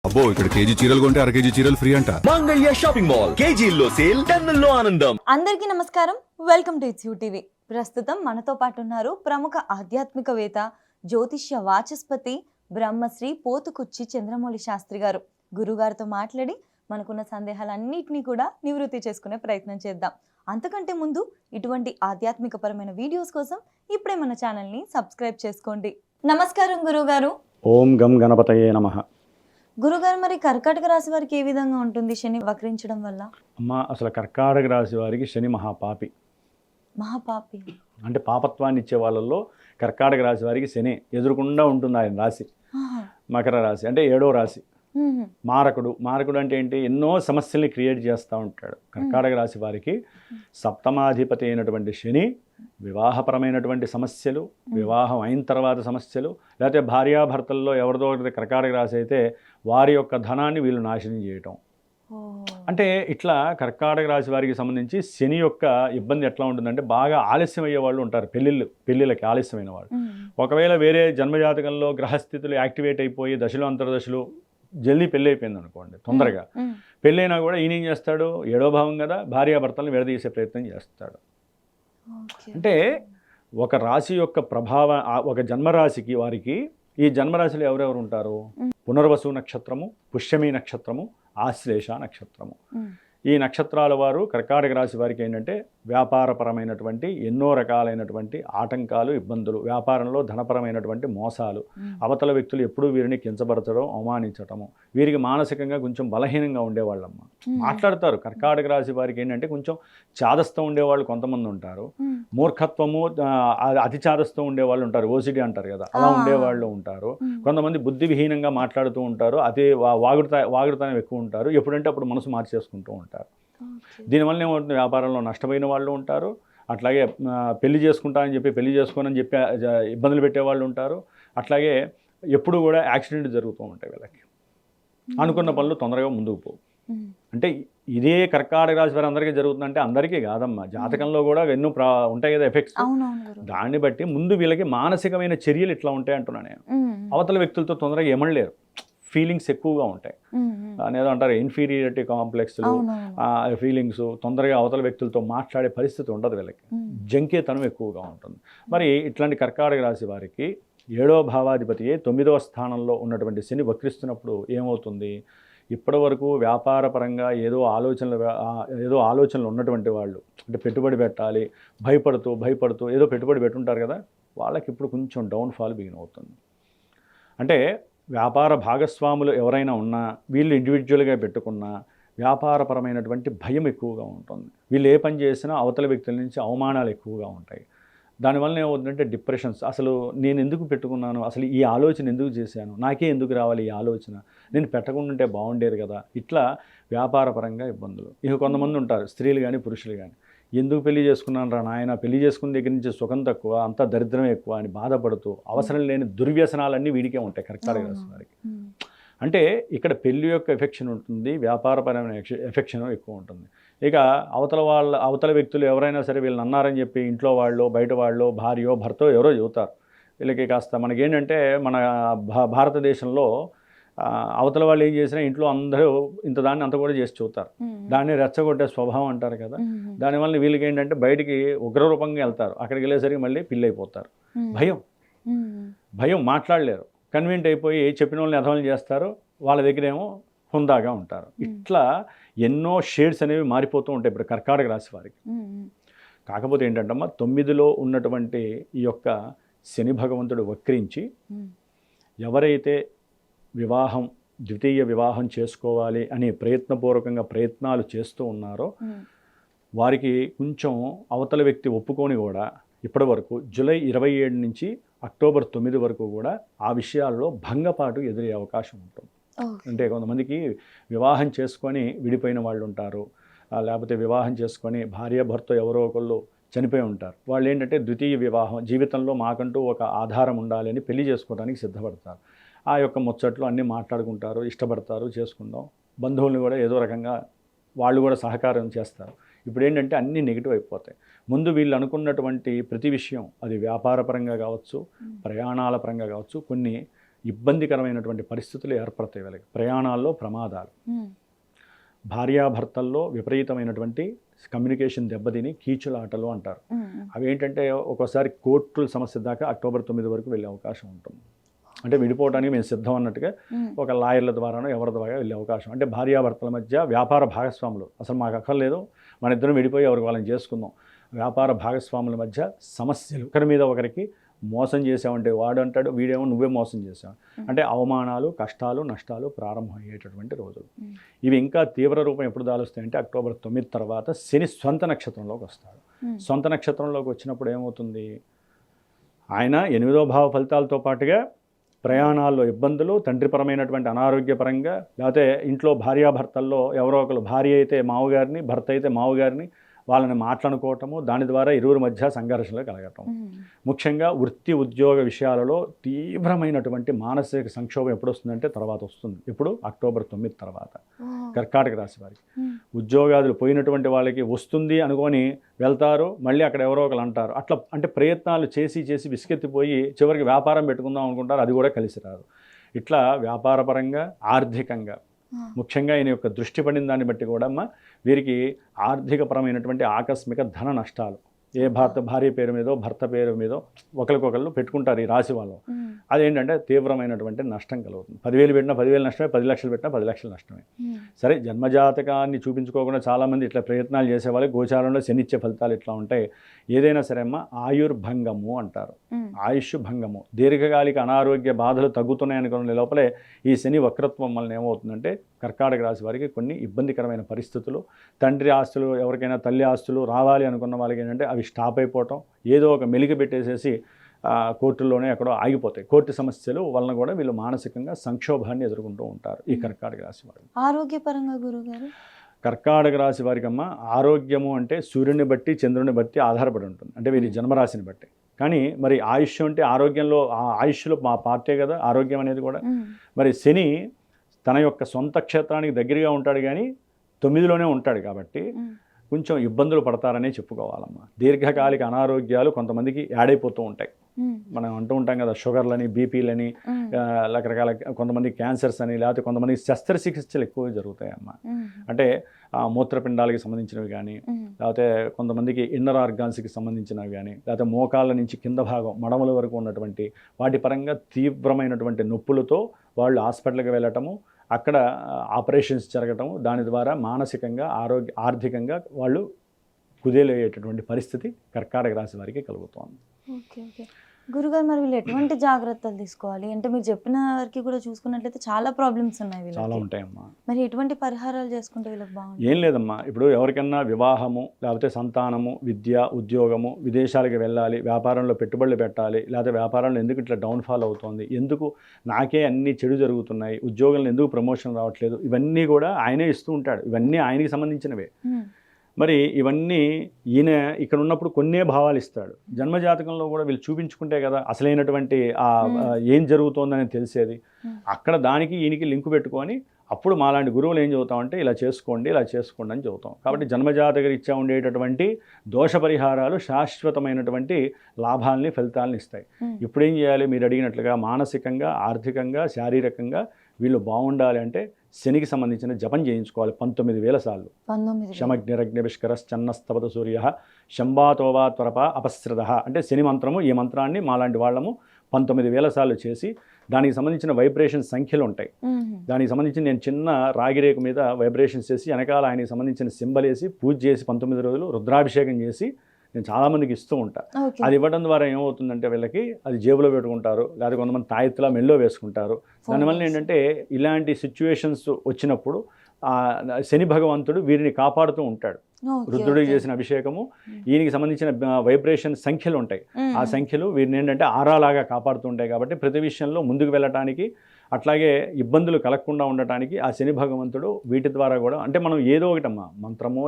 అబ్బో ఇక్కడ కేజీ చీరలు కొంటే అర కేజీ చీరలు ఫ్రీ అంట. మంగళ్య షాపింగ్ మాల్ కేజీల్లో సేల్ టన్నుల్లో ఆనందం. అందరికీ నమస్కారం, welcome to it's you TV. ప్రస్తుతం మనతో పాటు ఉన్నారు ప్రముఖ ఆధ్యాత్మికవేత్త, జ్యోతిష్య వాచస్పతి బ్రహ్మశ్రీ పోతుకుచ్చి చంద్రమౌళి శాస్త్రి గారు. గురుగారితో మాట్లాడి మనకున్న సందేహాలన్నింటినీ కూడా నివృత్తి చేసుకునే ప్రయత్నం చేద్దాం. అంతకంటే ముందు ఇటువంటి ఆధ్యాత్మికపరమైన వీడియోస్ కోసం ఇప్పుడే మన ఛానల్ని సబ్స్క్రైబ్ చేసుకోండి. నమస్కారం గురుగారు. ఓం గం గణపతయే నమః. గురుగారు, మరి కర్కాటక రాశి వారికి ఏ విధంగా ఉంటుంది శని వక్రించడం వల్ల? అమ్మ, అసలు కర్కాటక రాశి వారికి శని మహాపాపి. మహాపాపి అంటే పాపత్వాన్ని ఇచ్చే వాళ్ళల్లో కర్కాటక రాశి వారికి శని ఎదురుకుండా ఉంటుంది. ఆయన రాశి మకర రాశి అంటే 7వ రాశి. మారకుడు అంటే ఏంటి? ఎన్నో సమస్యల్ని క్రియేట్ చేస్తూ ఉంటాడు. కర్కాటక రాశి వారికి సప్తమాధిపతి అయినటువంటి శని వివాహపరమైనటువంటి సమస్యలు, వివాహం అయిన తర్వాత సమస్యలు, లేకపోతే భార్యాభర్తల్లో ఎవరిదో ఒకటి కర్కాటక రాశి అయితే వారి యొక్క ధనాన్ని వీళ్ళు నాశనం చేయటం. అంటే ఇట్లా కర్కాటక రాశి వారికి సంబంధించి శని యొక్క ఇబ్బంది ఎట్లా ఉంటుందంటే, బాగా ఆలస్యం అయ్యే వాళ్ళు ఉంటారు. పెళ్ళిళ్ళకి ఆలస్యమైన వాళ్ళు. ఒకవేళ వేరే జన్మజాతకంలో గ్రహస్థితులు యాక్టివేట్ అయిపోయి దశలు అంతర్దశలు జల్దీ పెళ్ళి అయిపోయింది అనుకోండి, తొందరగా పెళ్ళైనా కూడా ఈయన ఏం చేస్తాడు? 7వ భావం కదా, భార్యాభర్తలను విడదీసే ప్రయత్నం చేస్తాడు. అంటే ఒక రాశి యొక్క ప్రభావం, ఒక జన్మరాశికి వారికి ఈ జన్మరాశిలో ఎవరెవరు ఉంటారు? పునర్వసు నక్షత్రము, పుష్యమి నక్షత్రము, ఆశ్లేష నక్షత్రము. ఈ నక్షత్రాల వారు కర్కాటక రాశి వారికి ఏంటంటే వ్యాపారపరమైనటువంటి ఎన్నో రకాలైనటువంటి ఆటంకాలు, ఇబ్బందులు, వ్యాపారంలో ధనపరమైనటువంటి మోసాలు, అవతల వ్యక్తులు ఎప్పుడూ వీరిని కించపరచడం, అవమానించటము, వీరికి మానసికంగా కొంచెం బలహీనంగా ఉండేవాళ్ళమ్మ. మాట్లాడతారు. కర్కాటక రాశి వారికి ఏంటంటే కొంచెం చాదస్తం ఉండేవాళ్ళు కొంతమంది ఉంటారు. మూర్ఖత్వము, అతి చాదస్తం ఉండేవాళ్ళు ఉంటారు. ఓసిడి అంటారు కదా, అలా ఉండేవాళ్ళు ఉంటారు. కొంతమంది బుద్ధి విహీనంగా మాట్లాడుతూ ఉంటారు. అతి వాగుడుతనం ఎక్కువ ఉంటారు. ఎప్పుడంటే అప్పుడు మనసు మార్చేసుకుంటూ ఉంటారు. దీనివల్ల ఏమవుతుంది? వ్యాపారంలో నష్టపోయిన వాళ్ళు ఉంటారు. అట్లాగే పెళ్లి చేసుకుంటారని చెప్పి పెళ్లి చేసుకోనని చెప్పి ఇబ్బందులు పెట్టేవాళ్ళు ఉంటారు. అట్లాగే ఎప్పుడు కూడా యాక్సిడెంట్ జరుగుతూ ఉంటాయి వీళ్ళకి. అనుకున్న పనులు తొందరగా ముందుకు పోవు. అంటే ఇదే కర్కాటక రాశి వారి అందరికీ జరుగుతుందంటే అందరికీ కాదమ్మా, జాతకంలో కూడా ఎన్నో ఉంటాయి కదా ఎఫెక్ట్స్. దాన్ని బట్టి ముందు వీళ్ళకి మానసికమైన చర్యలు ఇట్లా ఉంటాయి అంటున్నాను నేను. అవతల వ్యక్తులతో తొందరగా ఏమనలేరు, ఫీలింగ్స్ ఎక్కువగా ఉంటాయి. అనేదో అంటారు ఇన్ఫీరియారిటీ కాంప్లెక్స్లు, ఫీలింగ్స్, తొందరగా అవతల వ్యక్తులతో మాట్లాడే పరిస్థితి ఉండదు వీళ్ళకి. జంకేతనం ఎక్కువగా ఉంటుంది. మరి ఇట్లాంటి కర్కాటక రాశి వారికి 7వ భావాధిపతియే 9వ స్థానంలో ఉన్నటువంటి శని వక్రిస్తున్నప్పుడు ఏమవుతుంది? ఇప్పటి వరకు వ్యాపారపరంగా ఏదో ఆలోచనలు ఉన్నటువంటి వాళ్ళు, అంటే పెట్టుబడి పెట్టాలి భయపడుతూ ఏదో పెట్టుబడి పెట్టుంటారు కదా, వాళ్ళకి ఇప్పుడు కొంచెం డౌన్ఫాల్ బిగిన్ అవుతుంది. అంటే వ్యాపార భాగస్వాములు ఎవరైనా ఉన్నా, వీళ్ళు ఇండివిజువల్గా పెట్టుకున్నా వ్యాపారపరమైనటువంటి భయం ఎక్కువగా ఉంటుంది. వీళ్ళు ఏ పని చేసినా అవతల వ్యక్తుల నుంచి అవమానాలు ఎక్కువగా ఉంటాయి. దానివల్ల ఏమవుతుందంటే డిప్రెషన్స్. అసలు నేను ఎందుకు పెట్టుకున్నాను, అసలు ఈ ఆలోచన ఎందుకు చేశాను, నాకే ఎందుకు రావాలి ఈ ఆలోచన, నేను పెట్టకుండా ఉంటే బాగుండేది కదా, ఇట్లా వ్యాపారపరంగా ఇబ్బందులు. ఇక కొంతమంది ఉంటారు, స్త్రీలు కానీ పురుషులు కానీ, ఎందుకు పెళ్లి చేసుకున్నాను రా నాయన, పెళ్లి చేసుకున్న దగ్గర నుంచి సుఖం తక్కువ, అంతా దరిద్రం ఎక్కువ అని బాధపడుతూ అవసరం లేని దుర్వ్యసనాలన్నీ వీడికే ఉంటాయి కర్కాటక రాశి వారికి. అంటే ఇక్కడ పెళ్లి యొక్క ఎఫెక్షన్ ఉంటుంది, వ్యాపారపరమైన ఎఫెక్షన్ ఎక్కువ ఉంటుంది. ఇక అవతల వ్యక్తులు ఎవరైనా సరే వీళ్ళని అన్నారని చెప్పి ఇంట్లో వాళ్ళు, బయట వాళ్ళు, భార్యో భర్తో ఎవరో చెబుతారు. వీళ్ళకి కాస్త మనకేంటంటే మన భారతదేశంలో అవతల వాళ్ళు ఏం చేసినా ఇంట్లో అందరూ దాన్ని అంత కూడా చేసి చూస్తారు. దాన్ని రెచ్చగొట్టే స్వభావం అంటారు కదా. దానివల్ల వీళ్ళకి ఏంటంటే బయటికి ఉగ్రరూపంగా వెళ్తారు, అక్కడికి వెళ్ళేసరికి మళ్ళీ పిల్లి అయిపోతారు. భయం మాట్లాడలేరు, కన్వింట్ అయిపోయి చెప్పిన వాళ్ళని అధమలు చేస్తారు, వాళ్ళ దగ్గర ఏమో హుందాగా ఉంటారు. ఇట్లా ఎన్నో షేడ్స్ అనేవి మారిపోతూ ఉంటాయి ఇప్పుడు కర్కాటక రాశి వారికి. కాకపోతే ఏంటంటమ్మా, 9లో ఉన్నటువంటి ఈ యొక్క శని భగవంతుడు వక్రించి ఎవరైతే ద్వితీయ వివాహం చేసుకోవాలి అనే ప్రయత్నాలు చేస్తూ ఉన్నారో వారికి కొంచెం అవతల వ్యక్తి ఒప్పుకొని కూడా ఇప్పటి వరకు జూలై 27 నుంచి అక్టోబర్ 9 వరకు కూడా ఆ విషయాల్లో భంగపాటు ఎదురయ్యే అవకాశం ఉంటుంది. అంటే కొంతమందికి వివాహం చేసుకొని విడిపోయిన వాళ్ళు ఉంటారు, లేకపోతే వివాహం చేసుకొని భార్యాభర్త ఎవరో ఒకళ్ళు చనిపోయి ఉంటారు. వాళ్ళు ఏంటంటే ద్వితీయ వివాహం, జీవితంలో మాకంటూ ఒక ఆధారం ఉండాలి అని పెళ్లి చేసుకోవడానికి సిద్ధపడతారు. ఆ యొక్క ముచ్చట్లు అన్నీ మాట్లాడుకుంటారు, ఇష్టపడతారు, చేసుకుందాం. బంధువుల్ని కూడా ఏదో రకంగా వాళ్ళు కూడా సహకారం చేస్తారు. ఇప్పుడు ఏంటంటే అన్నీ నెగిటివ్ అయిపోతాయి. ముందు వీళ్ళు అనుకున్నటువంటి ప్రతి విషయం, అది వ్యాపారపరంగా కావచ్చు, ప్రయాణాల పరంగా కావచ్చు, కొన్ని ఇబ్బందికరమైనటువంటి పరిస్థితులు ఏర్పడతాయి వీళ్ళకి. ప్రయాణాల్లో ప్రమాదాలు, భార్యాభర్తల్లో విపరీతమైనటువంటి కమ్యూనికేషన్ దెబ్బతిని కీచులాటలు అంటారు. అవి ఏంటంటే ఒక్కోసారి కోర్టుల సమస్య దాకా అక్టోబర్ 9 వరకు వెళ్ళే అవకాశం ఉంటుంది. అంటే విడిపోవడానికి మేము సిద్ధం అన్నట్టుగా ఒక లాయర్ల ద్వారానో ఎవరి ద్వారా వెళ్ళే అవకాశం. అంటే భార్యాభర్తల మధ్య వ్యాపార భాగస్వాములు, అసలు మాకు అక్కర్లేదు, మన ఇద్దరం విడిపోయి ఎవరికి వాళ్ళని చేసుకుందాం, వ్యాపార భాగస్వాముల మధ్య సమస్యలు, ఒకరి మీద ఒకరికి మోసం చేసామంటే వాడు అంటాడు, వీడేమో నువ్వే మోసం చేసావు, అంటే అవమానాలు, కష్టాలు, నష్టాలు ప్రారంభమయ్యేటటువంటి రోజులు. ఇవి ఇంకా తీవ్ర రూపం ఎప్పుడు దాలుస్తాయంటే అక్టోబర్ 9 తర్వాత శని సొంత నక్షత్రంలోకి వస్తాడు. సొంత నక్షత్రంలోకి వచ్చినప్పుడు ఏమవుతుంది, ఆయన 8వ భావ ఫలితాలతో పాటుగా ప్రయాణాల్లో ఇబ్బందులు, తండ్రిపరమైనటువంటి అనారోగ్యపరంగా, లేకపోతే ఇంట్లో భార్యాభర్తల్లో ఎవరో ఒకరు, భార్య అయితే మామగారిని, భర్త అయితే మామగారిని వాళ్ళని మాట్లాడుకోవటము, దాని ద్వారా ఇరువురి మధ్య సంఘర్షణలు కలగటం. ముఖ్యంగా వృత్తి ఉద్యోగ విషయాలలో తీవ్రమైనటువంటి మానసిక సంక్షోభం ఎప్పుడు వస్తుందంటే తర్వాత వస్తుంది. ఇప్పుడు అక్టోబర్ 9 తర్వాత కర్కాటక రాశి వారికి. ఉద్యోగాదులు పోయినటువంటి వాళ్ళకి వస్తుంది అనుకొని వెళ్తారు, మళ్ళీ అక్కడ ఎవరో ఒకరు అంటారు. అట్లా అంటే ప్రయత్నాలు చేసి చేసి విసుకెత్తిపోయి చివరికి వ్యాపారం పెట్టుకుందాం అనుకుంటారు, అది కూడా కలిసి రాదు. ఇట్లా వ్యాపారపరంగా, ఆర్థికంగా, ముఖ్యంగా ఈయన యొక్క దృష్టి పడిన దాన్ని బట్టి కూడా వీరికి ఆర్థికపరమైనటువంటి ఆకస్మిక ధన నష్టాలు, ఏ భార్య పేరు మీదో భర్త పేరు మీదో ఒకరికొకళ్ళు పెట్టుకుంటారు ఈ రాశి వాళ్ళు. అదేంటంటే తీవ్రమైనటువంటి నష్టం కలుగుతుంది. 10,000 పెట్టినా 10,000 నష్టమే, 10 లక్షలు పెట్టినా 10 లక్షల నష్టమే. సరే, జన్మజాతకాన్ని చూపించుకోకుండా చాలామంది ఇట్లా ప్రయత్నాలు చేసేవాళ్ళు, గోచారంలో శనిచ్చే ఫలితాలు ఇట్లా ఉంటాయి. ఏదైనా సరే ఆయుర్భంగము అంటారు, ఆయుష్ భంగము, దీర్ఘకాలిక అనారోగ్య బాధలు తగ్గుతున్నాయనుకునే లోపలే ఈ శని వక్రత్వం వలన ఏమవుతుందంటే కర్కాటక రాశి వారికి కొన్ని ఇబ్బందికరమైన పరిస్థితులు, తండ్రి ఆస్తులు, ఎవరికైనా తల్లి ఆస్తులు రావాలి అనుకున్న వాళ్ళకి ఏంటంటే అవి స్టాప్ అయిపోవటం, ఏదో ఒక మెలికి పెట్టేసేసి కోర్టుల్లోనే ఎక్కడో ఆగిపోతాయి. కోర్టు సమస్యలు వలన కూడా వీళ్ళు మానసికంగా సంక్షోభాన్ని ఎదుర్కొంటూ ఉంటారు ఈ కర్కాటక రాశి వారు. ఆరోగ్యపరంగా గురుగారు, కర్కాటక రాశి వారికి ఆరోగ్యము అంటే సూర్యుని బట్టి చంద్రుని బట్టి ఆధారపడి ఉంటుంది, అంటే వీరి జన్మరాశిని బట్టి. కానీ మరి ఆయుష్ అంటే ఆరోగ్యంలో, ఆయుష్లో మా పార్టే కదా ఆరోగ్యం అనేది కూడా. మరి శని తన యొక్క సొంత క్షేత్రానికి దగ్గరగా ఉంటాడు కానీ 9లోనే ఉంటాడు కాబట్టి కొంచెం ఇబ్బందులు పడతారనే చెప్పుకోవాలమ్మా. దీర్ఘకాలిక అనారోగ్యాలు కొంతమందికి యాడ్ అయిపోతూ ఉంటాయి. మనం అంటూ ఉంటాం కదా, షుగర్లని, బీపీలని, రకరకాల కొంతమంది క్యాన్సర్స్ అని, లేకపోతే కొంతమంది శస్త్రచికిత్సలు ఎక్కువ జరుగుతాయమ్మా. అంటే మూత్రపిండాలకి సంబంధించినవి కానీ, లేకపోతే కొంతమందికి ఇన్నర్ ఆర్గాన్స్కి సంబంధించినవి కానీ, లేకపోతే మోకాళ్ళ నుంచి కింద భాగం మడమల వరకు ఉన్నటువంటి వాటి పరంగా తీవ్రమైనటువంటి నొప్పులతో వాళ్ళు హాస్పిటల్కి వెళ్ళటము, అక్కడ ఆపరేషన్స్ జరగటము, దాని ద్వారా మానసికంగా, ఆర్థికంగా వాళ్ళు కుదేలయ్యేటటువంటి పరిస్థితి కర్కాటక రాశి వారికి కలుగుతోంది. ఓకే ఓకే గురుగారు, మరి వీళ్ళు ఎటువంటి జాగ్రత్తలు తీసుకోవాలి? అంటే మీరు చెప్పిన వారికి కూడా చూసుకున్నట్లయితే చాలా ప్రాబ్లమ్స్ ఉన్నాయి, చాలా ఉంటాయమ్మా. మరి ఎటువంటి పరిహారాలు చేసుకుంటే వీళ్ళకి బాగుంటుంది? ఏం లేదమ్మా, ఇప్పుడు ఎవరికన్నా వివాహము, లేకపోతే సంతానము, విద్య, ఉద్యోగము, విదేశాలకు వెళ్ళాలి, వ్యాపారంలో పెట్టుబడులు పెట్టాలి, లేకపోతే వ్యాపారంలో ఎందుకు ఇట్లా డౌన్ఫాల్ అవుతుంది, ఎందుకు నాకే అన్ని చెడు జరుగుతున్నాయి, ఉద్యోగంలో ఎందుకు ప్రమోషన్ రావట్లేదు, ఇవన్నీ కూడా ఆయనే ఇస్తూ ఉంటాడు. ఇవన్నీ ఆయనకి సంబంధించినవే. మరి ఇవన్నీ ఈయన ఇక్కడ ఉన్నప్పుడు కొన్నే భావాలు ఇస్తాడు. జన్మజాతకంలో కూడా వీళ్ళు చూపించుకుంటే కదా అసలైనటువంటి ఏం జరుగుతోందని తెలిసేది. అక్కడ దానికి ఈయనకి లింకు పెట్టుకొని అప్పుడు మాలాంటి గురువులు ఏం చెబుతామంటే ఇలా చేసుకోండి, ఇలా చేసుకోండి అని చెబుతాం. కాబట్టి జన్మజాతక రీత్యా ఉండేటటువంటి దోష పరిహారాలు శాశ్వతమైనటువంటి లాభాలని, ఫలితాలను ఇస్తాయి. ఇప్పుడు ఏం చేయాలి, మీరు అడిగినట్లుగా మానసికంగా, ఆర్థికంగా, శారీరకంగా వీళ్ళు బాగుండాలి అంటే శనికి సంబంధించిన జపం చేయించుకోవాలి 19,000 సార్లు. శమగ్నిరగ్నివిష్కరశ్చన్నస్తపత సూర్య శంబాతోవా త్వరప అపస్రద అంటే శని మంత్రము. ఈ మంత్రాన్ని మాలాంటి వాళ్ళము 19,000 సార్లు చేసి దానికి సంబంధించిన వైబ్రేషన్ సంఖ్యలు ఉంటాయి. దానికి సంబంధించి నేను చిన్న రాగిరేకు మీద వైబ్రేషన్స్ చేసి వెనకాల ఆయనకి సంబంధించిన సింబల్ వేసి పూజ చేసి 19 రోజులు రుద్రాభిషేకం చేసి నేను చాలామందికి ఇస్తూ ఉంటాను. అది ఇవ్వడం ద్వారా ఏమవుతుందంటే వీళ్ళకి అది జేబులో పెట్టుకుంటారు, లేదా కొంతమంది తాయెత్తులా మెల్లో వేసుకుంటారు. దానివల్ల ఏంటంటే ఇలాంటి సిచ్యువేషన్స్ వచ్చినప్పుడు శని భగవంతుడు వీరిని కాపాడుతూ ఉంటాడు. రుద్రుడికి చేసిన అభిషేకము, ఈయనకి సంబంధించిన వైబ్రేషన్ సంఖ్యలు ఉంటాయి. ఆ సంఖ్యలు వీరిని ఏంటంటే ఆరాలాగా కాపాడుతూ ఉంటాయి. కాబట్టి ప్రతి విషయంలో ముందుకు వెళ్ళటానికి, అట్లాగే ఇబ్బందులు కలగకుండా ఉండటానికి ఆ శని భగవంతుడు వీటి ద్వారా కూడా, అంటే మనం ఏదో ఒకటమ్మా, మంత్రమో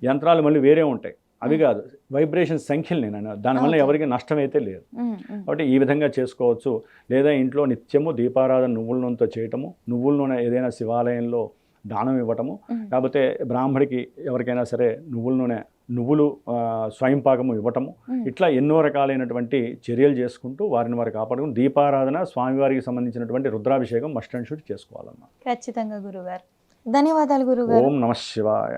యంత్రాలు మళ్ళీ వేరే ఉంటాయి, అవి కాదు, వైబ్రేషన్ సంఖ్యలు నేను దానివల్ల ఎవరికి నష్టం అయితే లేదు. కాబట్టి ఈ విధంగా చేసుకోవచ్చు. లేదా ఇంట్లో నిత్యము దీపారాధన నువ్వుల నూనెతో చేయటము, నువ్వుల నూనె ఏదైనా శివాలయంలో దానం ఇవ్వటము, లేకపోతే బ్రాహ్మడికి ఎవరికైనా సరే నువ్వుల నూనె నువ్వులు స్వయం పాకము ఇవ్వటము, ఇట్లా ఎన్నో రకాలైనటువంటి చర్యలు చేసుకుంటూ వారిని వారు కాపాడుకుని దీపారాధన, స్వామివారికి సంబంధించినటువంటి రుద్రాభిషేకం మస్ట్ అండ్ షుడ్ చేసుకోవాలమ్మా. ఖచ్చితంగా గురుగారు. ధన్యవాదాలు గురుగారు. ఓం నమః శివాయ.